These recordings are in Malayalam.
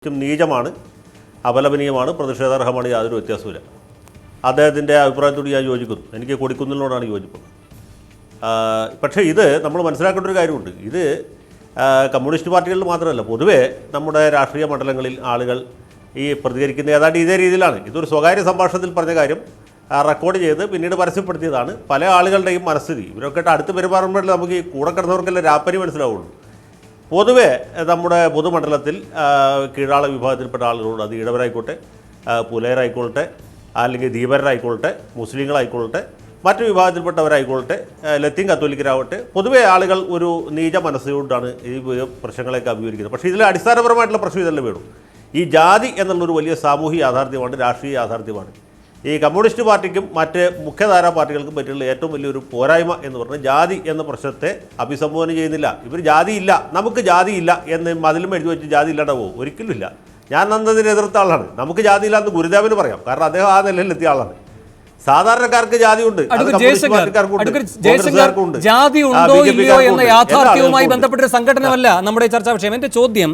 നീചമാണ്, അപലപനീയമാണ്, പ്രതിഷേധാർഹമാണ്, യാതൊരു വ്യത്യാസമില്ല. അദ്ദേഹത്തിൻ്റെ അഭിപ്രായത്തോട് ഞാൻ യോജിക്കുന്നു. എനിക്ക് കൊടിക്കുന്നിലിനോടാണ് യോജിപ്പ്. പക്ഷേ ഇത് നമ്മൾ മനസ്സിലാക്കേണ്ട ഒരു കാര്യമുണ്ട്. ഇത് കമ്മ്യൂണിസ്റ്റ് പാർട്ടികളിൽ മാത്രമല്ല, പൊതുവേ നമ്മുടെ രാഷ്ട്രീയ മണ്ഡലങ്ങളിൽ ആളുകൾ ഈ പ്രതികരിക്കുന്ന ഏതാണ്ട് ഇതേ രീതിയിലാണ്. ഇതൊരു സ്വകാര്യ സംഭാഷണത്തിൽ പറഞ്ഞ കാര്യം റെക്കോർഡ് ചെയ്ത് പിന്നീട് പരസ്യപ്പെടുത്തിയതാണ്. പല ആളുകളുടെയും മനസ്ഥിതി. ഇവരൊക്കെ അടുത്ത് പെരുമാറുമ്പോഴല്ലേ നമുക്ക് ഈ കൂടെ കിടന്നവർക്കെല്ലാം രാപ്പനി മനസ്സിലാവുള്ളൂ. പൊതുവെ നമ്മുടെ പൊതുമണ്ഡലത്തിൽ കീഴാള വിഭാഗത്തിൽപ്പെട്ട ആളുകളോട്, അത് ഈഴവരായിക്കോട്ടെ, പുലയരായിക്കോട്ടെ, അല്ലെങ്കിൽ ദീപരായിക്കോട്ടെ, മുസ്ലിങ്ങളായിക്കോട്ടെ, മറ്റു വിഭാഗത്തിൽപ്പെട്ടവരായിക്കോട്ടെ, ലത്തീൻ കത്തോലിക്കരാവട്ടെ, പൊതുവെ ആളുകൾ ഒരു നീച മനസ്സുകൊണ്ടാണ് ഈ പ്രശ്നങ്ങളെയൊക്കെ അഭിമുഖീകരിക്കുന്നത്. പക്ഷേ ഇതിൽ അടിസ്ഥാനപരമായിട്ടുള്ള പ്രശ്നം ഇതെല്ലാം വേണം. ഈ ജാതി എന്നുള്ളൊരു വലിയ സാമൂഹിക യാഥാർത്ഥ്യമാണ്, രാഷ്ട്രീയ യാഥാർത്ഥ്യമാണ്. ഈ കമ്മ്യൂണിസ്റ്റ് പാർട്ടിക്കും മറ്റ് മുഖ്യധാരാ പാർട്ടികൾക്കും പറ്റിയുള്ള ഏറ്റവും വലിയൊരു പോരായ്മ എന്ന് പറഞ്ഞാൽ ജാതി എന്ന പ്രശ്നത്തെ അഭിസംബോധന ചെയ്യുന്നില്ല. ഇവർ ജാതിയില്ല, നമുക്ക് ജാതിയില്ല എന്ന് മതിലും എഴുതി വെച്ച് ജാതി ഇല്ലാണ്ടാവോ? ഒരിക്കലും ഇല്ല. ഞാൻ അന്നതിനെ എതിർത്ത ആളാണ്. നമുക്ക് ജാതിയില്ല എന്ന് ഗുരുദേവന് പറയാം, കാരണം അദ്ദേഹം ആ നിലയിൽ എത്തിയ ആളാണ്. സാധാരണക്കാർക്ക് ജാതിയുണ്ട്, ജാതി ഉണ്ടോ ഇല്ലയോ എന്ന യാഥാർത്ഥ്യവുമായി ബന്ധപ്പെട്ടൊരു സംഘടനമല്ല നമ്മുടെ ചർച്ചാ വിഷയം. എന്റെ ചോദ്യം,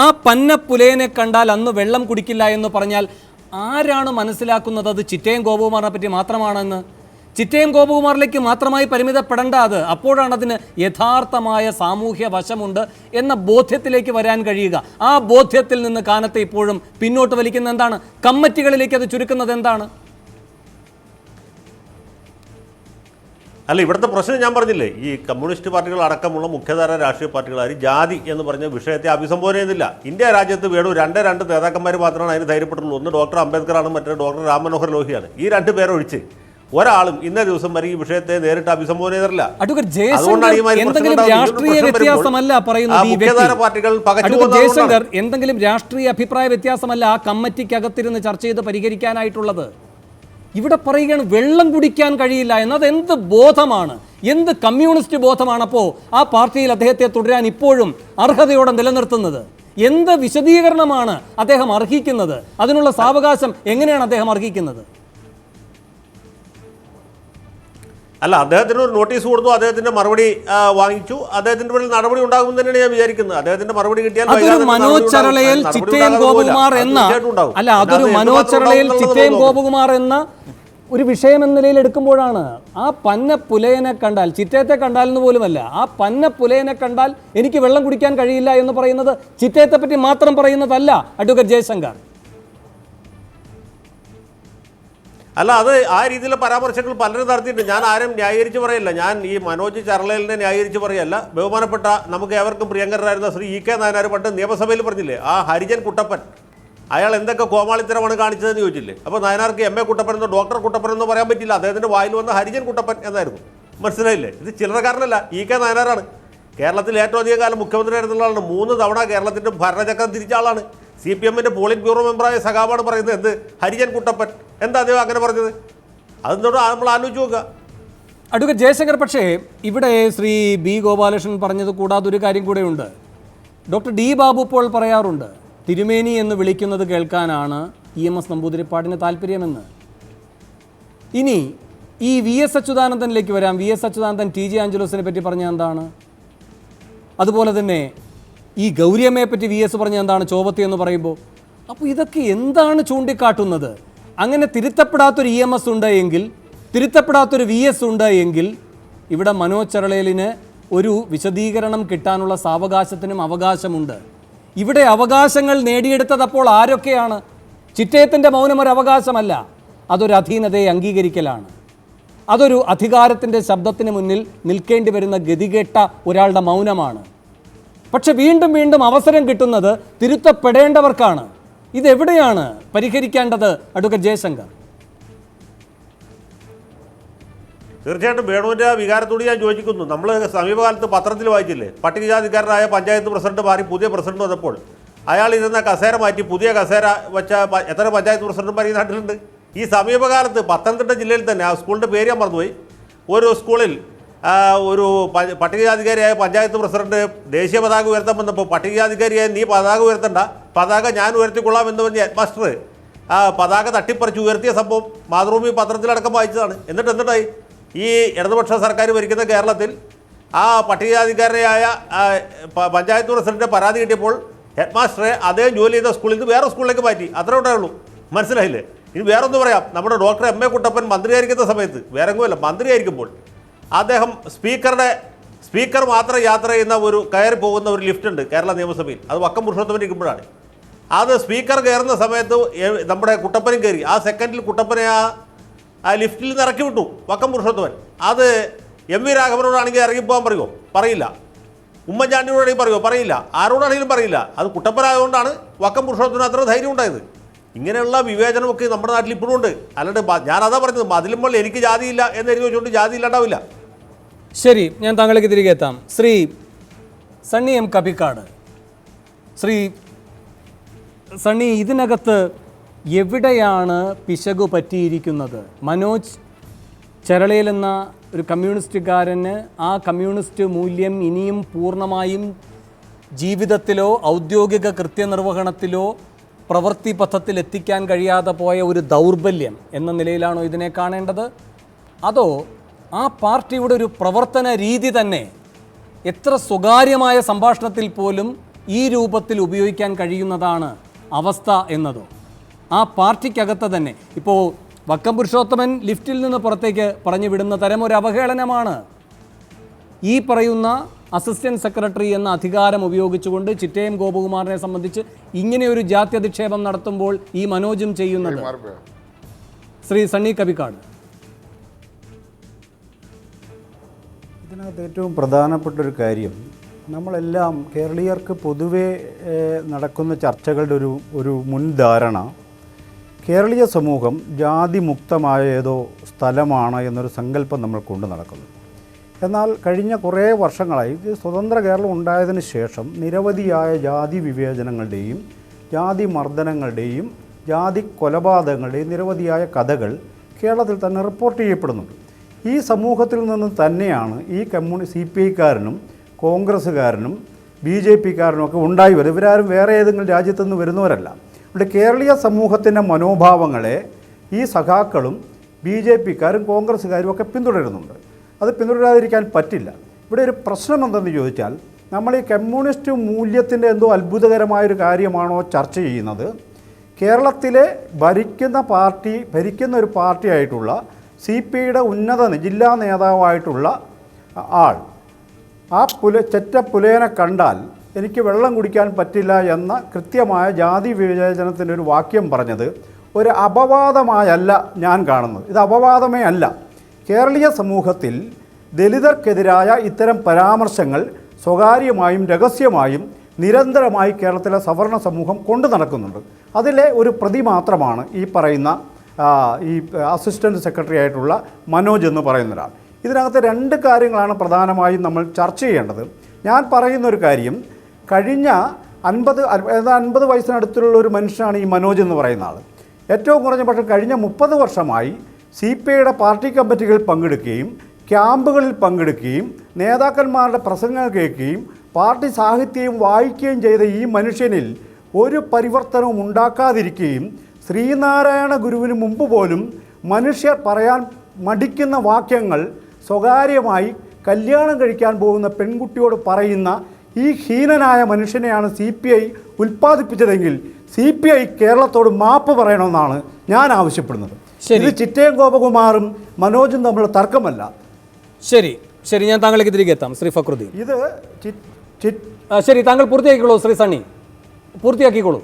ആ പന്നപ്പുലയനെ കണ്ടാൽ അന്ന് വെള്ളം കുടിക്കില്ല എന്ന് പറഞ്ഞാൽ ആരാണ് മനസ്സിലാക്കുന്നത് അത് ചിറ്റയം ഗോപകുമാറിനെ പറ്റി മാത്രമാണെന്ന്? ചിറ്റയം ഗോപകുമാറിലേക്ക് മാത്രമായി പരിമിതപ്പെടേണ്ട അത്. അപ്പോഴാണ് അതിന് യഥാർത്ഥമായ സാമൂഹ്യ വശമുണ്ട് എന്ന ബോധ്യത്തിലേക്ക് വരാൻ കഴിയുക. ആ ബോധ്യത്തിൽ നിന്ന് കാനത്തെ ഇപ്പോഴും പിന്നോട്ട് വലിക്കുന്ന എന്താണ്? കമ്മിറ്റികളിലേക്ക് അത് ചുരുക്കുന്നത് എന്താണ്? അല്ല, ഇവിടുത്തെ പ്രശ്നം ഞാൻ പറഞ്ഞില്ലേ, ഈ കമ്മ്യൂണിസ്റ്റ് പാർട്ടികൾ അടക്കമുള്ള മുഖ്യധാര രാഷ്ട്രീയ പാർട്ടികളാരും ജാതി എന്ന് പറഞ്ഞ വിഷയത്തെ അഭിസംബോധന ചെയ്യുന്നില്ല. ഇന്ത്യ രാജ്യത്ത് വേണം രണ്ട് നേതാക്കന്മാർ മാത്രമാണ് അതിന് ധൈര്യപ്പെട്ടുള്ളൂ. ഒന്ന് ഡോക്ടർ അംബേദ്കറാണ്, മറ്റേ ഡോക്ടർ രാം മനോഹർ ലോഹിയാണ്. ഈ രണ്ട് പേരൊഴിച്ച് ഒരാളും ഇന്നേ ദിവസം വരെ ഈ വിഷയത്തെ നേരിട്ട് അഭിസംബോധന ചെയ്തിട്ടില്ല. എന്തെങ്കിലും രാഷ്ട്രീയ അഭിപ്രായ വ്യത്യാസമല്ല ആ കമ്മിറ്റിക്കകത്തിരുന്ന് ചർച്ച ചെയ്ത് പരിഹരിക്കാനായിട്ടുള്ളത്. ഇവിടെ പറയുകയാണ് വെള്ളം കുടിക്കാൻ കഴിയില്ല എന്നത്. എന്ത് ബോധമാണ്, എന്ത് കമ്മ്യൂണിസ്റ്റ് ബോധമാണ് അപ്പോൾ ആ പാർട്ടിയിൽ അദ്ദേഹത്തെ തുടരാൻ ഇപ്പോഴും അർഹതയോടെ നിലനിർത്തുന്നത്? എന്ത് വിശദീകരണമാണ് അദ്ദേഹം അർഹിക്കുന്നത്? അതിനുള്ള സാവകാശം എങ്ങനെയാണ് അദ്ദേഹം അർഹിക്കുന്നത്? അല്ല, അദ്ദേഹത്തിന് ഒരു നോട്ടീസ് കൊടുത്തു, അദ്ദേഹത്തിന്റെ മറുപടി വാങ്ങിച്ചു, അദ്ദേഹത്തിന്റെ പേരിൽ നടപടി ഉണ്ടാകും തന്നെയാണ് ഞാൻ വിചാരിക്കുന്നത്. അദ്ദേഹത്തിന്റെ മറുപടി കിട്ടിയാൽ അതൊരു മനോജ് ചരളയിൽ ചിറ്റയം ഗോപകുമാർ എന്ന ഒരു വിഷയം എന്ന നിലയിൽ എടുക്കുമ്പോഴാണ് ആ പന്ന പുലയനെ കണ്ടാൽ, ചിറ്റയത്തെ കണ്ടാൽ എന്ന് പോലുമല്ല, ആ പന്ന പുലയനെ കണ്ടാൽ എനിക്ക് വെള്ളം കുടിക്കാൻ കഴിയില്ല എന്ന് പറയുന്നത് ചിറ്റയത്തെ പറ്റി മാത്രം പറയുന്നതല്ല അഡ്വക്കേറ്റ് ജയശങ്കർ. അല്ല, അത് ആ രീതിയിലുള്ള പരാമർശങ്ങൾ പലരും നടത്തിയിട്ടുണ്ട്. ഞാൻ ആരും ന്യായീകരിച്ച് പറയല്ല. ഞാൻ ഈ മനോജ് ചരളലിനെ ന്യായീകരിച്ച് പറയല്ല. ബഹുമാനപ്പെട്ട നമുക്ക് ഏവർക്കും പ്രിയങ്കരായിരുന്ന ശ്രീ ഇ കെ നായനാർ പണ്ട് നിയമസഭയിൽ പറഞ്ഞില്ലേ, ആ ഹരിജൻ കുട്ടപ്പൻ അയാൾ എന്തൊക്കെ കോമാളിത്തരമാണ് കാണിച്ചതെന്ന് ചോദിച്ചില്ലേ? അപ്പോൾ നായനാർക്ക് എം എ കുട്ടപ്പൻ എന്നോ ഡോക്ടർ കുട്ടപ്പൻ എന്നോ പറയാൻ പറ്റില്ല. അദ്ദേഹത്തിൻ്റെ വായിൽ വന്ന ഹരിജൻ കുട്ടപ്പൻ എന്നായിരുന്നു. മനസ്സിലായില്ലേ? ഇത് ചില്ലറക്കാരനല്ല, ഇ കെ നായനാറാണ്. കേരളത്തിൽ ഏറ്റവും അധികം കാലം മുഖ്യമന്ത്രി ആയിരുന്നുള്ള ആളാണ്. 3 തവണ കേരളത്തിൻ്റെ ഭരണചക്രം തിരിച്ച ആളാണ്. CPM-ന്റെ പോളിറ്റ് ബ്യൂറോ മെമ്പറായ സഖാവാണ് പറയുന്നത് എന്ത് ഹരിജൻ കുട്ടപ്പൻ. എന്താ അദ്ദേഹം അങ്ങനെ പറഞ്ഞത്? അതെന്തോട് നമ്മൾ ആലോചിച്ച് നോക്കുക. അഡ്വക്കേറ്റ് ജയശങ്കർ, പക്ഷേ ഇവിടെ ശ്രീ ബി ഗോപാലകൃഷ്ണൻ പറഞ്ഞത് കൂടാതെ ഒരു കാര്യം കൂടെയുണ്ട്. ഡോക്ടർ ഡി ബാബു ഇപ്പോൾ പറയാറുണ്ട്, തിരുമേനി എന്ന് വിളിക്കുന്നത് കേൾക്കാനാണ് EMS നമ്പൂതിരിപ്പാടിന് താല്പര്യമെന്ന്. ഇനി ഈ VS അച്യുതാനന്ദനിലേക്ക് വരാം. VS അച്യുതാനന്ദൻ TJ ആഞ്ചലോസിനെ പറ്റി പറഞ്ഞ എന്താണ്? അതുപോലെ തന്നെ ഈ ഗൗരിയമ്മയെ പറ്റി VS പറഞ്ഞ എന്താണ്? ചോവത്തി എന്ന് പറയുമ്പോൾ. അപ്പോൾ ഇതൊക്കെ എന്താണ് ചൂണ്ടിക്കാട്ടുന്നത്? അങ്ങനെ തിരുത്തപ്പെടാത്തൊരു EMS ഉണ്ട് എങ്കിൽ, തിരുത്തപ്പെടാത്തൊരു VS ഉണ്ട് എങ്കിൽ ഇവിടെ മനോജ് ചരളേലിന് ഒരു വിശദീകരണം കിട്ടാനുള്ള സാവകാശത്തിനും അവകാശമുണ്ട്. ഇവിടെ അവകാശങ്ങൾ നേടിയെടുത്തത് അപ്പോൾ ആരൊക്കെയാണ്? ചിറ്റയത്തിൻ്റെ മൗനം ഒരു അവകാശമല്ല, അതൊരു അധീനതയെ അംഗീകരിക്കലാണ്. അതൊരു അധികാരത്തിൻ്റെ ശബ്ദത്തിന് മുന്നിൽ നിൽക്കേണ്ടി വരുന്ന ഗതികെട്ട ഒരാളുടെ മൗനമാണ്. പക്ഷെ വീണ്ടും വീണ്ടും അവസരം കിട്ടുന്നത് തിരുത്തപ്പെടേണ്ടവർക്കാണ്. ഇതെവിടെയാണ് പരിഹരിക്കേണ്ടത് അഡ്വക്കേറ്റ് ജയശങ്കർ? തീർച്ചയായിട്ടും വേണുവിൻ്റെ വികാരത്തോട് ഞാൻ യോജിക്കുന്നു. നമ്മൾ സമീപകാലത്ത് പത്രത്തിൽ വായിച്ചില്ലേ, പട്ടികജാതിക്കാരനായ പഞ്ചായത്ത് പ്രസിഡന്റ് മാറി പുതിയ പ്രസിഡന്റ് വന്നപ്പോൾ അയാൾ ഇരുന്ന കസേര മാറ്റി പുതിയ കസേര വെച്ച എത്ര പഞ്ചായത്ത് പ്രസിഡന്റുമാർ ഈ നാട്ടിലുണ്ട്? ഈ സമീപകാലത്ത് പത്തനംതിട്ട ജില്ലയിൽ തന്നെ, ആ സ്കൂളിൻ്റെ പേര് ഞാൻ മറന്നുപോയി, ഒരു സ്കൂളിൽ ഒരു പട്ടികജാതിക്കാരിയായ പഞ്ചായത്ത് പ്രസിഡന്റ് ദേശീയ പതാക ഉയർത്താൻ വന്നപ്പോൾ പട്ടികജാതിക്കാരിയായ നീ പതാക ഉയർത്തണ്ട, പതാക ഞാൻ ഉയർത്തിക്കൊള്ളാം എന്ന് പറഞ്ഞ ഹെഡ് മാസ്റ്റർ ആ പതാക തട്ടിപ്പറിച്ച് ഉയർത്തിയ സംഭവം മാതൃഭൂമി പത്രത്തിലടക്കം വായിച്ചതാണ്. എന്നിട്ടായി ഈ ഇടതുപക്ഷ സർക്കാർ ഭരിക്കുന്ന കേരളത്തിൽ ആ പട്ടികജാതിക്കാരനായ പഞ്ചായത്ത് പ്രസിഡന്റ് പരാതി കിട്ടിയപ്പോൾ ഹെഡ് മാസ്റ്ററെ അദ്ദേഹം ജോലി ചെയ്ത സ്കൂളിൽ നിന്ന് വേറെ സ്കൂളിലേക്ക് മാറ്റി, അത്രേ ഉള്ളൂ. മനസ്സിലായില്ലേ? ഇനി വേറൊന്ന് പറയാം. നമ്മുടെ ഡോക്ടർ എം എ കുട്ടപ്പൻ മന്ത്രിയായിരിക്കുന്ന സമയത്ത്, വേറെ എങ്ങുമല്ല, മന്ത്രിയായിരിക്കുമ്പോൾ അദ്ദേഹം സ്പീക്കർ മാത്രം യാത്ര ചെയ്യുന്ന കയറി പോകുന്ന ഒരു ലിഫ്റ്റ് ഉണ്ട് കേരള നിയമസഭയിൽ. അത് വക്കം പുരുഷോത്തമൻ ഇരിക്കുമ്പോഴാണ്. അത് സ്പീക്കർ കയറുന്ന സമയത്ത് നമ്മുടെ കുട്ടപ്പനും കയറി. ആ സെക്കൻഡിൽ കുട്ടപ്പനെ ആ ലിഫ്റ്റിൽ നിന്ന് ഇറക്കി വിട്ടു വക്കം പുരുഷോത്തമൻ. അത് എം വി രാഘവനോടാണെങ്കിൽ ഇറങ്ങിപ്പോകാൻ പറയുമോ? പറയില്ല. ഉമ്മൻചാണ്ടിയോടാണെങ്കിൽ പറയുമോ? പറയില്ല. ആരോടാണെങ്കിലും പറയില്ല. അത് കുട്ടപ്പനായതുകൊണ്ടാണ് വക്കം പുരുഷോത്തമന് അത്ര ധൈര്യം ഉണ്ടായത്. ഇങ്ങനെയുള്ള വിവേചനമൊക്കെ നമ്മുടെ നാട്ടിൽ ഇപ്പോഴും ഉണ്ട്. അല്ലാണ്ട് ഞാനതാ പറഞ്ഞത്, മതിലും മുകളിൽ എനിക്ക് ജാതിയില്ല എന്ന് എഴുതി വെച്ചുകൊണ്ട് ജാതി ഇല്ലാണ്ടാവില്ല. ശരി, ഞാൻ താങ്കളേക്ക് തിരികെ എത്താം. ശ്രീ സണ്ണി എം കബിക്കാട്, ശ്രീ സണ്ണി, ഇതിനകത്ത് എവിടെയാണ് പിശകു പറ്റിയിരിക്കുന്നത്? മനോജ് ചെരളയിൽ എന്ന ഒരു കമ്മ്യൂണിസ്റ്റുകാരന് ആ കമ്മ്യൂണിസ്റ്റ് മൂല്യം ഇനിയും പൂർണ്ണമായും ജീവിതത്തിലോ ഔദ്യോഗിക കൃത്യനിർവഹണത്തിലോ പ്രവൃത്തി പഥത്തിൽ എത്തിക്കാൻ കഴിയാതെ പോയ ഒരു ദൗർബല്യം എന്ന നിലയിലാണോ ഇതിനെ കാണേണ്ടത്? അതോ ആ പാർട്ടിയുടെ ഒരു പ്രവർത്തന രീതി തന്നെ എത്ര സ്വകാര്യമായ സംഭാഷണത്തിൽ പോലും ഈ രൂപത്തിൽ ഉപയോഗിക്കാൻ കഴിയുന്നതാണ് അവസ്ഥ എന്നതോ? ആ പാർട്ടിക്കകത്ത് തന്നെ ഇപ്പോൾ വക്കം പുരുഷോത്തമൻ ലിഫ്റ്റിൽ നിന്ന് പുറത്തേക്ക് പറഞ്ഞു വിടുന്ന തരം ഒരു അവഹേളനമാണ് ഈ പറയുന്ന അസിസ്റ്റന്റ് സെക്രട്ടറി എന്ന അധികാരം ഉപയോഗിച്ചുകൊണ്ട് ചിറ്റയം ഗോപകുമാറിനെ സംബന്ധിച്ച് ഇങ്ങനെ ഒരു ജാത്യധിക്ഷേപം നടത്തുമ്പോൾ ഈ മനോജും ചെയ്യുന്നത്. ശ്രീ സണ്ണി കബിക്കാട്, ഇതിനകത്ത് ഏറ്റവും പ്രധാനപ്പെട്ടൊരു കാര്യം, നമ്മളെല്ലാം കേരളീയർക്ക് പൊതുവെ നടക്കുന്ന ചർച്ചകളുടെ ഒരു മുൻധാരണ കേരളീയ സമൂഹം ജാതിമുക്തമായ ഏതോ സ്ഥലമാണ് എന്നൊരു സങ്കല്പം നമ്മൾ കൊണ്ടു നടക്കുന്നു. എന്നാൽ കഴിഞ്ഞ കുറേ വർഷങ്ങളായി സ്വതന്ത്ര കേരളം ഉണ്ടായതിന് ശേഷം നിരവധിയായ ജാതി വിവേചനങ്ങളുടെയും ജാതി മർദ്ദനങ്ങളുടെയും ജാതി കൊലപാതകങ്ങളുടെയും നിരവധിയായ കഥകൾ കേരളത്തിൽ തന്നെ റിപ്പോർട്ട് ചെയ്യപ്പെടുന്നുണ്ട്. ഈ സമൂഹത്തിൽ നിന്ന് തന്നെയാണ് ഈ CPI-ക്കാരനും കോൺഗ്രസ്സുകാരനും BJP-ക്കാരനും ഒക്കെ ഉണ്ടായി വരും. ഇവരാരും വേറെ ഏതെങ്കിലും രാജ്യത്തു നിന്ന് വരുന്നവരല്ല. ഇവിടെ കേരളീയ സമൂഹത്തിൻ്റെ മനോഭാവങ്ങളെ ഈ സഖാക്കളും BJP-ക്കാരും കോൺഗ്രസ്സുകാരും ഒക്കെ പിന്തുടരുന്നുണ്ട്. അത് പിന്തുടരാതിരിക്കാൻ പറ്റില്ല. ഇവിടെ ഒരു പ്രശ്നം എന്തെന്ന് ചോദിച്ചാൽ, നമ്മൾ ഈ കമ്മ്യൂണിസ്റ്റ് മൂല്യത്തിൻ്റെ എന്തോ അത്ഭുതകരമായൊരു കാര്യമാണോ ചർച്ച ചെയ്യുന്നത്? കേരളത്തിലെ ഭരിക്കുന്ന ഒരു പാർട്ടിയായിട്ടുള്ള CPI-യുടെ ഉന്നത ജില്ലാ നേതാവായിട്ടുള്ള ആൾ ആ ചെറ്റപ്പുലേനെ കണ്ടാൽ എനിക്ക് വെള്ളം കുടിക്കാൻ പറ്റില്ല എന്ന കൃത്യമായ ജാതി വിവേചനത്തിൻ്റെ ഒരു വാക്യം പറഞ്ഞത് ഒരു അപവാദമായല്ല ഞാൻ കാണുന്നത്. ഇത് അപവാദമേ അല്ല. കേരളീയ സമൂഹത്തിൽ ദലിതർക്കെതിരായ ഇത്തരം പരാമർശങ്ങൾ സ്വകാര്യമായും രഹസ്യമായും നിരന്തരമായി കേരളത്തിലെ സവർണ സമൂഹം കൊണ്ടു നടക്കുന്നുണ്ട്. അതിലെ ഒരു പ്രതി മാത്രമാണ് ഈ പറയുന്ന ഈ അസിസ്റ്റൻറ്റ് സെക്രട്ടറി ആയിട്ടുള്ള മനോജ് എന്ന് പറയുന്ന ഒരാൾ. ഇതിനകത്ത് രണ്ട് കാര്യങ്ങളാണ് പ്രധാനമായും നമ്മൾ ചർച്ച ചെയ്യേണ്ടത്. ഞാൻ പറയുന്നൊരു കാര്യം, കഴിഞ്ഞ 50 വയസ്സിനടുത്തുള്ള ഒരു മനുഷ്യനാണ് ഈ മനോജ് എന്ന് പറയുന്ന ആൾ. ഏറ്റവും കുറഞ്ഞ പക്ഷം കഴിഞ്ഞ 30 വർഷമായി CPI-യുടെ പാർട്ടി കമ്മിറ്റികളിൽ പങ്കെടുക്കുകയും ക്യാമ്പുകളിൽ പങ്കെടുക്കുകയും നേതാക്കന്മാരുടെ പ്രസംഗങ്ങൾ കേൾക്കുകയും പാർട്ടി സാഹിത്യവും വായിക്കുകയും ചെയ്ത ഈ മനുഷ്യനിൽ ഒരു പരിവർത്തനവും ഉണ്ടാക്കാതിരിക്കുകയും ശ്രീനാരായണ ഗുരുവിന് മുമ്പ് പോലും മനുഷ്യർ പറയാൻ മടിക്കുന്ന വാക്യങ്ങൾ സ്വകാര്യമായി കല്യാണം കഴിക്കാൻ പോകുന്ന പെൺകുട്ടിയോട് പറയുന്ന ഈ ഹീനനായ മനുഷ്യനെയാണ് CPI ഉൽപ്പാദിപ്പിച്ചതെങ്കിൽ CPI കേരളത്തോട് മാപ്പ് പറയണമെന്നാണ് ഞാൻ ആവശ്യപ്പെടുന്നത്. ഇത് ചിറ്റയം ഗോപകുമാറും മനോജും തമ്മിലുള്ള തർക്കമല്ല. ശരി, ഞാൻ താങ്കളേക്ക് തിരികെ എത്താം. ശ്രീ ഫക്രുദ്ദീൻ, ഇത് ശരി, താങ്കൾ പൂർത്തിയാക്കിക്കോളൂ. ശ്രീ സണ്ണി, പൂർത്തിയാക്കിക്കോളൂ.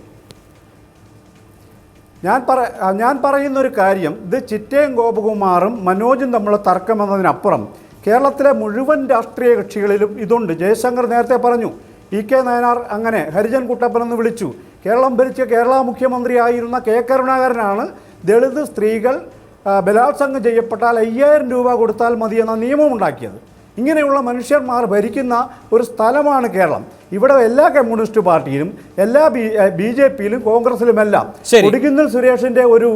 ഞാൻ പറയുന്നൊരു കാര്യം, ഇത് ചിറ്റയം ഗോപകുമാറും മനോജും തമ്മിലുള്ള തർക്കമെന്നതിനപ്പുറം കേരളത്തിലെ മുഴുവൻ രാഷ്ട്രീയ കക്ഷികളിലും ഇതുണ്ട്. ജയശങ്കർ നേരത്തെ പറഞ്ഞു, EK നായനാർ അങ്ങനെ ഹരിജൻ കുട്ടപ്പനെന്ന് വിളിച്ചു. കേരളം ഭരിച്ച കേരള മുഖ്യമന്ത്രിയായിരുന്ന K കരുണാകരനാണ് ദളിത് സ്ത്രീകൾ ബലാത്സംഗം ചെയ്യപ്പെട്ടാൽ 5000 രൂപ കൊടുത്താൽ മതിയെന്ന നിയമം ഉണ്ടാക്കിയത്. ഇങ്ങനെയുള്ള മനുഷ്യന്മാർ ഭരിക്കുന്ന ഒരു സ്ഥലമാണ് കേരളം. ഇവിടെ എല്ലാ കമ്മ്യൂണിസ്റ്റ് പാർട്ടിയിലും എല്ലാ BJP-യിലും കോൺഗ്രസിലുമെല്ലാം കൊടിക്കുന്നിൽ സുരേഷിൻ്റെ ഒരു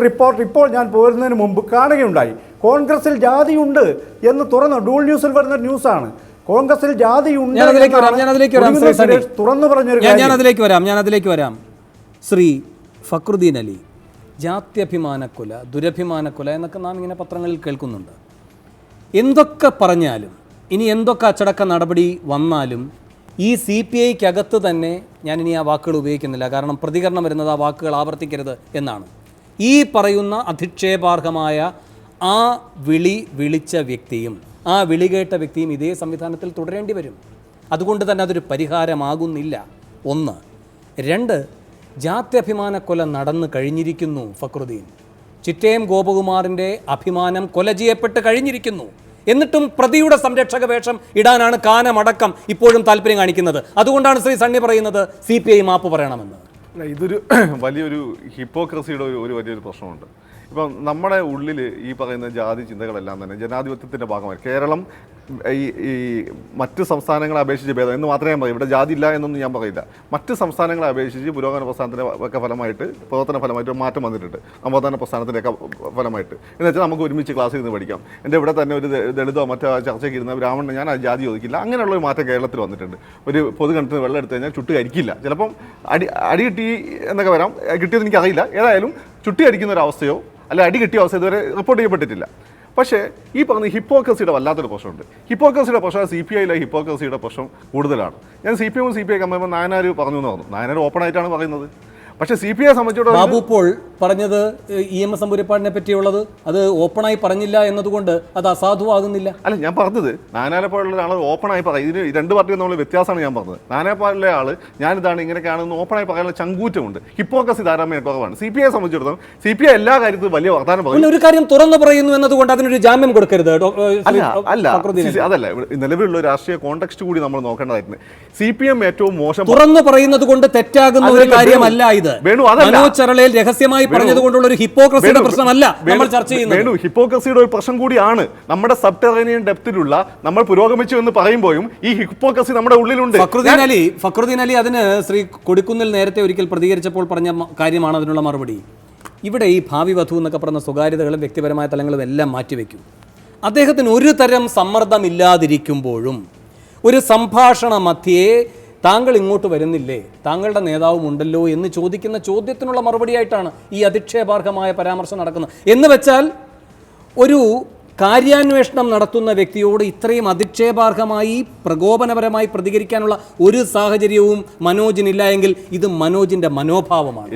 റിപ്പോർട്ട് ഇപ്പോൾ ഞാൻ പോരുന്നതിന് മുമ്പ് കാണുകയുണ്ടായി. കോൺഗ്രസിൽ ജാതിയുണ്ട് എന്ന് ഡൂൾ ന്യൂസിൽ വരുന്ന ന്യൂസാണ്. കോൺഗ്രസിൽ ജാതിയുണ്ട് തുറന്നു പറഞ്ഞൊരു ഞാനതിലേക്ക് വരാം. ശ്രീ ഫക്രുദ്ദീൻ അലി, ജാത്യഭിമാനക്കൊല, ദുരഭിമാനക്കൊല എന്നൊക്കെ നാം ഇങ്ങനെ പത്രങ്ങളിൽ കേൾക്കുന്നുണ്ട്. എന്തൊക്കെ പറഞ്ഞാലും, ഇനി എന്തൊക്കെ അച്ചടക്ക നടപടി വന്നാലും ഈ CPIക്കകത്ത് തന്നെ ഞാനിനി ആ വാക്കുകൾ ഉപയോഗിക്കുന്നില്ല, കാരണം പ്രതികരണം വരുന്നത് ആ വാക്കുകൾ ആവർത്തിക്കരുത് എന്നാണ്. ഈ പറയുന്ന അധിക്ഷേപാർഹമായ ആ വിളിച്ച വ്യക്തിയും ആ വിളി കേട്ട വ്യക്തിയും ഇതേ സംവിധാനത്തിൽ തുടരേണ്ടി വരും. അതുകൊണ്ട് തന്നെ അതൊരു പരിഹാരമാകുന്നില്ല. 1. 2, ജാത്യഭിമാനക്കൊല നടന്നു കഴിഞ്ഞിരിക്കുന്നു. ഫക്രുദ്ദീൻ, ചിറ്റയം ഗോപകുമാറിൻ്റെ അഭിമാനം കൊല ചെയ്യപ്പെട്ട് കഴിഞ്ഞിരിക്കുന്നു. എന്നിട്ടും പ്രതിയുടെ സംരക്ഷക വേഷം ഇടാനാണ് കാനമടക്കം ഇപ്പോഴും താല്പര്യം കാണിക്കുന്നത്. അതുകൊണ്ടാണ് ശ്രീ സണ്ണി പറയുന്നത് CPI മാപ്പ് പറയണമെന്ന്. ഇതൊരു വലിയൊരു ഹിപ്പോക്രസിയുടെ ഒരു വലിയൊരു പ്രശ്നമുണ്ട്. ഇപ്പം നമ്മുടെ ഉള്ളിൽ ഈ പറയുന്ന ജാതി ചിന്തകളെല്ലാം തന്നെ ജനാധിപത്യത്തിൻ്റെ ഭാഗമായി കേരളം ഈ മറ്റ് സംസ്ഥാനങ്ങളെ അപേക്ഷിച്ച് ഭേദം എന്ന് മാത്രമേ ഞാൻ പറയൂ. ഇവിടെ ജാതി ഇല്ല എന്നൊന്നും ഞാൻ പറയില്ല. മറ്റ് സംസ്ഥാനങ്ങളെ അപേക്ഷിച്ച് പുരോഗമന പ്രസ്ഥാനത്തിൻ്റെ ഒക്കെ ഫലമായിട്ട് പ്രവർത്തന ഫലമായിട്ട് മാറ്റം വന്നിട്ടുണ്ട്. നവോത്ഥാന പ്രസ്ഥാനത്തിൻ്റെയൊക്കെ ഫലമായിട്ട് എന്ന് വെച്ചാൽ നമുക്ക് ഒരുമിച്ച് ക്ലാസ്സിൽ നിന്ന് പഠിക്കാം. എൻ്റെ ഇവിടെ തന്നെ ഒരു ദളിതോ മറ്റോ ചർച്ചയ്ക്ക് ഇരുന്ന ബ്രാഹ്മണൻ ഞാൻ ആ ജാതി ചോദിക്കില്ല. അങ്ങനെയുള്ളൊരു മാറ്റം കേരളത്തിൽ വന്നിട്ടുണ്ട്. ഒരു പൊതുകിണറ്റിന് വെള്ളം എടുത്തു കഴിഞ്ഞാൽ ചുട്ട് കരിക്കില്ല. ചിലപ്പം അടി കിട്ടി എന്നൊക്കെ വരാം, കിട്ടിയത് എനിക്കറിയില്ല. ഏതായാലും ചുട്ടി അടിക്കുന്ന ഒരു അവസ്ഥയോ അല്ല അടി കിട്ടിയ അവസ്ഥ ഇതുവരെ റിപ്പോർട്ട് ചെയ്യപ്പെട്ടിട്ടില്ല. പക്ഷേ ഈ പറഞ്ഞ ഹിപ്പോക്രസിയുടെ വല്ലാത്തൊരു പ്രശ്നമുണ്ട്. ഹിപ്പോക്രസിയുടെ പ്രശ്നം CPIയിലെ ഹിപ്പോക്രസിയുടെ പ്രശ്നം കൂടുതലാണ്. ഞാൻ CPM CPI കമ്പയർ നായനാർ പറഞ്ഞു എന്ന് പറഞ്ഞു. നായനാർ ഓപ്പണായിട്ടാണ് പറയുന്നത്. പക്ഷേ CPIയെ സംബന്ധിച്ചിടത്തോളം ബാബു ഇപ്പോൾ പറഞ്ഞത് EMS നമ്പൂതിരിപ്പാടിനെ പറ്റിയുള്ളത് അത് ഓപ്പണായി പറഞ്ഞില്ല എന്നതുകൊണ്ട് അത് അസാധുവാകുന്നില്ല. അല്ല, ഞാൻ പറഞ്ഞത് നായനാരെ പോലുള്ള ആൾ ഓപ്പണായി പറയും. ഇതിന് രണ്ട് പാർട്ടിയും തമ്മിൽ വ്യത്യാസമാണ് ഞാൻ പറഞ്ഞത്. നായനാരെ പോലുള്ള ആൾ ഞാനിതാണ് ഇങ്ങനെയൊക്കെയാണെന്ന് ഓപ്പണായി പറയാനുള്ള ചങ്കൂറ്റമുണ്ട്. ഹിപ്പോക്രസി ധാരാളം കുറവാണ്. CPIയെ സംബന്ധിച്ചിടത്തോളം CPI എല്ലാ കാര്യത്തിലും വലിയ വർത്തമാനം പറയും. ഒരു കാര്യം തുറന്നു പറയുന്നു എന്നതുകൊണ്ട് അതിനൊരു ജാമ്യം കൊടുക്കരുത്. അതല്ല, നിലവിലുള്ള രാഷ്ട്രീയ കോണ്ടെക്സ്റ്റ് കൂടി നമ്മൾ നോക്കേണ്ടതായിട്ടുണ്ട്. CPM ഏറ്റവും മോശം തുറന്നു പറയുന്നത് കൊണ്ട് തെറ്റാകുന്ന ഒരു കാര്യമല്ല ഇത്. മനോജ് ചരളയിൽ രഹസ്യമായി പറഞ്ഞതുകൊണ്ടുള്ള ഒരു ഹിപ്പോക്രസിയുടെ പ്രശ്നമല്ല നമ്മൾ ചർച്ച ചെയ്യുന്നത്. ഹിപ്പോക്രസിയുടെ ഒരു പ്രശ്നം കൂടിയാണ്. നമ്മുടെ സബ്ടെറേനിയൻ ഡെപ്തിലുള്ള നമ്മൾ പുരോഗമിച്ചു എന്ന് പറയുമ്പോഴും ഈ ഹിപ്പോക്രസി നമ്മുടെ ഉള്ളിലുണ്ട്. ഫക്രുദ്ദീൻ അലി അതിന് ശ്രീ കൊടിക്കുന്നിൽ നേരത്തെ ഒരിക്കൽ പ്രതികരിച്ചപ്പോൾ പറഞ്ഞ കാര്യമാണ് അതിനുള്ള മറുപടി. ഇവിടെ ഈ ഭാവി വധു എന്നൊക്കെ പറഞ്ഞ സ്വകാര്യതകളും വ്യക്തിപരമായ തലങ്ങളും എല്ലാം മാറ്റിവെക്കും. അദ്ദേഹത്തിന് ഒരു തരം സമ്മർദ്ദമില്ലാതിരിക്കുമ്പോഴും ഒരു സംഭാഷണ മധ്യേ താങ്കൾ ഇങ്ങോട്ട് വരുന്നില്ലേ, താങ്കളുടെ നേതാവും ഉണ്ടല്ലോ എന്ന് ചോദിക്കുന്ന ചോദ്യത്തിനുള്ള മറുപടിയായിട്ടാണ് ഈ അധിക്ഷേപാർഹമായ പരാമർശം നടക്കുന്നത്. എന്ന് വെച്ചാൽ ഒരു കാര്യാന്വേഷണം നടത്തുന്ന വ്യക്തിയോട് ഇത്രയും അധിക്ഷേപാർഹമായി പ്രകോപനപരമായി പ്രതികരിക്കാനുള്ള ഒരു സാഹചര്യവും മനോജിനില്ല എങ്കിൽ ഇത് മനോജിന്റെ മനോഭാവമാണ്.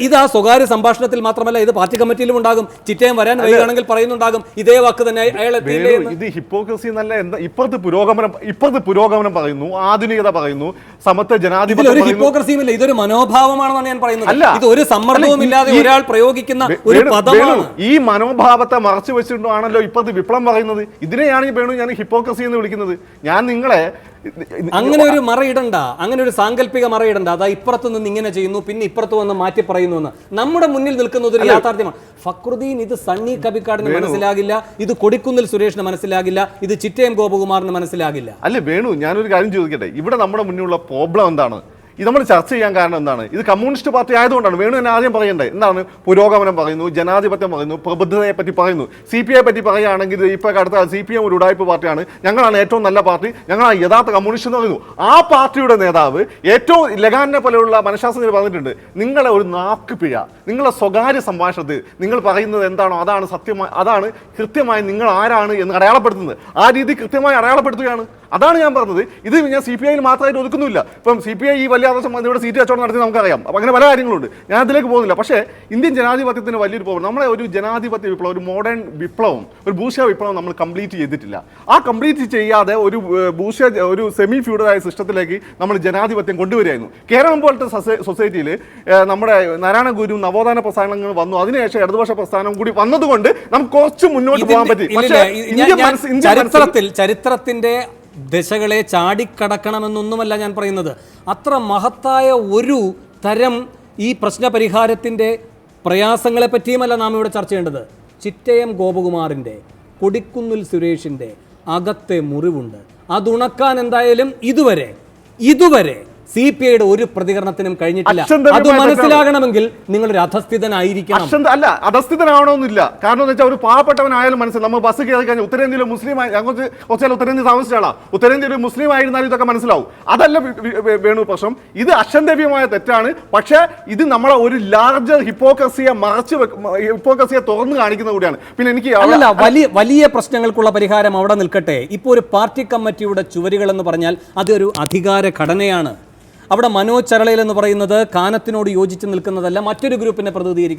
ഇത് ആ സ്വകാര്യ സംഭാഷണത്തിൽ മാത്രമല്ല, ഇത് പാർട്ടി കമ്മിറ്റിയിലും ഉണ്ടാകും. ചിറ്റയം വരാൻ വരികയാണെങ്കിൽ പറയുന്നുണ്ടാകും ഇതേ വാക്ക് തന്നെ അയാളെ. ഇത് ഹിപ്പോക്രസി എന്നല്ല, എന്താ ഇപ്പുറത്ത് പുരോഗമനം പറയുന്നു, ആധുനികത പറയുന്നു, സമത്വ ജനാധിപത്യം. ഒരു ഹിപ്പോക്രസിയുമില്ല, ഇതൊരു മനോഭാവമാണെന്നാണ് ഞാൻ പറയുന്നത്. ഇത് ഒരു സമ്മർദ്ദവും ഇല്ലാതെ ഒരാൾ പ്രയോഗിക്കുന്ന ഒരു പദമാണ്. ഈ മനോഭാവത്തെ മറച്ചു വെച്ചിട്ടാണല്ലോ ഇപ്പോഴത്തെ വിപ്ലവം പറയുന്നത്. ഇതിനെയാണ് ഈ വേണു ഞാൻ ഹിപ്പോക്രസി എന്ന് വിളിക്കുന്നത്. ഞാൻ നിങ്ങളെ അങ്ങനെ ഒരു മറയിടണ്ട, അങ്ങനെ ഒരു സാങ്കല്പിക മറയിടണ്ട. അതാ ഇപ്പുറത്ത് നിന്ന് ഇങ്ങനെ ചെയ്യുന്നു, പിന്നെ ഇപ്പുറത്ത് വന്ന് മാറ്റി പറയുന്നു എന്ന്. നമ്മുടെ മുന്നിൽ നിൽക്കുന്നത് ഒരു യാഥാർത്ഥ്യമാണ്. ഫക്രുദ്ദീൻ ഇത് സണ്ണി കബിക്കാടിന് മനസ്സിലാകില്ല, ഇത് കൊടിക്കുന്നിൽ സുരേഷിന് മനസ്സിലാകില്ല, ഇത് ചിറ്റയം ഗോപകുമാറിന് മനസ്സിലാകില്ല. അല്ലേ വേണു, ഞാനൊരു കാര്യം ചോദിക്കട്ടെ. ഇവിടെ നമ്മുടെ മുന്നിലുള്ള പ്രോബ്ലം എന്താണ്? ഇത് നമ്മൾ ചർച്ച ചെയ്യാൻ കാരണം എന്താണ്? ഇത് കമ്മ്യൂണിസ്റ്റ് പാർട്ടി ആയതുകൊണ്ടാണ്. വേണു എന്നെ ആദ്യം പറയണ്ടേ എന്താണ്? പുരോഗമനം പറയുന്നു, ജനാധിപത്യം പറയുന്നു, പ്രബുദ്ധതയെ പറ്റി പറയുന്നു. CPI പറ്റി പറയുകയാണെങ്കിൽ ഇപ്പോൾ അടുത്ത CPM ഒരു ഉടായ്പ പാർട്ടിയാണ്, ഞങ്ങളാണ് ഏറ്റവും നല്ല പാർട്ടി, ഞങ്ങളാണ് യഥാർത്ഥ കമ്മ്യൂണിസ്റ്റ് എന്ന് പറയുന്നു. ആ പാർട്ടിയുടെ നേതാവ് ഏറ്റവും ലഗാനെ പോലെയുള്ള മനഃശാസ്ത്രജ്ഞർ പറഞ്ഞിട്ടുണ്ട്, നിങ്ങളെ ഒരു നാക്ക് പിഴ, നിങ്ങളെ സ്വകാര്യ സംഭാഷണത്തിൽ നിങ്ങൾ പറയുന്നത് എന്താണോ അതാണ് സത്യമായി, അതാണ് കൃത്യമായി നിങ്ങൾ ആരാണ് എന്ന് അടയാളപ്പെടുത്തുന്നത്. ആ രീതി കൃത്യമായി അടയാളപ്പെടുത്തുകയാണ്. അതാണ് ഞാൻ പറഞ്ഞത്. ഇത് ഞാൻ CPIയിൽ മാത്രമായിട്ട് ഒതുക്കുന്നില്ല. ഇപ്പം CPI ഈ വലിയ ആദർശം ഇവിടെ സീറ്റ് കച്ചവടം നടത്തി നമുക്കറിയാം. അപ്പം അങ്ങനെ പല കാര്യങ്ങളുണ്ട്, ഞാൻ അതിലേക്ക് പോകുന്നില്ല. പക്ഷേ ഇന്ത്യൻ ജനാധിപത്യത്തിന് വലിയൊരു പ്രോബ്ലം, നമ്മളെ ഒരു ജനാധിപത്യ വിപ്ലവം, ഒരു മോഡേൺ വിപ്ലവം, ഒരു ബൂഷ്യ വിപ്ലവം നമ്മൾ കംപ്ലീറ്റ് ചെയ്തിട്ടില്ല. ആ കംപ്ലീറ്റ് ചെയ്യാതെ ഒരു സെമി ഫ്യൂഡലായ സിസ്റ്റത്തിലേക്ക് നമ്മൾ ജനാധിപത്യം കൊണ്ടുവരികയായിരുന്നു. കേരളം പോലത്തെ സൊസൈറ്റിയിൽ നമ്മുടെ നാരായണ ഗുരു നവോത്ഥാന പ്രസ്ഥാനങ്ങൾ വന്നു, അതിനുശേഷം ഇടതുപക്ഷ പ്രസ്ഥാനം കൂടി വന്നതുകൊണ്ട് നമുക്ക് കുറച്ച് മുന്നോട്ട് പോകാൻ പറ്റി. ചരിത്രത്തിന്റെ ദശകളെ ചാടിക്കടക്കണമെന്നൊന്നുമല്ല ഞാൻ പറയുന്നത്. അത്ര മഹത്തായ ഒരു തരം ഈ പ്രശ്നപരിഹാരത്തിൻ്റെ പ്രയാസങ്ങളെ പറ്റിയുമല്ല നാം ഇവിടെ ചർച്ച ചെയ്യേണ്ടത്. ചിറ്റയം ഗോപകുമാറിൻ്റെ, കൊടിക്കുന്നിൽ സുരേഷിൻ്റെ അകത്തെ മുറിവുണ്ട്. അതുണക്കാൻ എന്തായാലും ഇതുവരെ CPIയുടെ ഒരു പ്രതികരണത്തിനും കഴിഞ്ഞിട്ടില്ല. അക്ഷന്തവ്യമായ അത് മനസ്സിലാകണമെങ്കിൽ നിങ്ങളൊരു അധസ്ഥിതനായിരിക്കണം. അല്ല, അധസ്ഥിതനാവണമെന്നില്ല. കാരണം എന്ന് വെച്ചാൽ ഒരു പാവപ്പെട്ടവനായാലും മനസ്സിലാവും. നമ്മൾ ബസ് കയറി കഴിഞ്ഞാൽ ഉത്തരേന്ത്യയിലെ മുസ്ലിം കുറച്ചാൽ ഉത്തരേന്ത്യ താമസിച്ച ആളാ, ഉത്തരേന്ത്യയിൽ ഒരു മുസ്ലിം ആയിരുന്നാലും ഇതൊക്കെ മനസ്സിലാവും. അതല്ല വേണു പ്രശ്നം. ഇത് അക്ഷന്തവ്യമായ തെറ്റാണ്. പക്ഷേ ഇത് നമ്മളെ ഒരു ലാർജർ ഹിപ്പോക്രസിയെ ഹിപ്പോക്രസിയെ തുറന്നു കാണിക്കുന്ന കൂടിയാണ്. പിന്നെ എനിക്ക് അല്ലല്ല, വലിയ പ്രശ്നങ്ങൾക്കുള്ള പരിഹാരം അവിടെ നിൽക്കട്ടെ. ഇപ്പോൾ ഒരു പാർട്ടി കമ്മിറ്റിയുടെ ചുവരുകൾ എന്ന് പറഞ്ഞാൽ അതൊരു അധികാര ഘടനയാണ്. അവിടെ മനോജ് ചരളയിൽ എന്ന് പറയുന്നത് കാനത്തിനോട് യോജിച്ച് നിൽക്കുന്നതല്ല, മറ്റൊരു ഗ്രൂപ്പിനെ പ്രതിനിധീകരിക്കുന്നത്.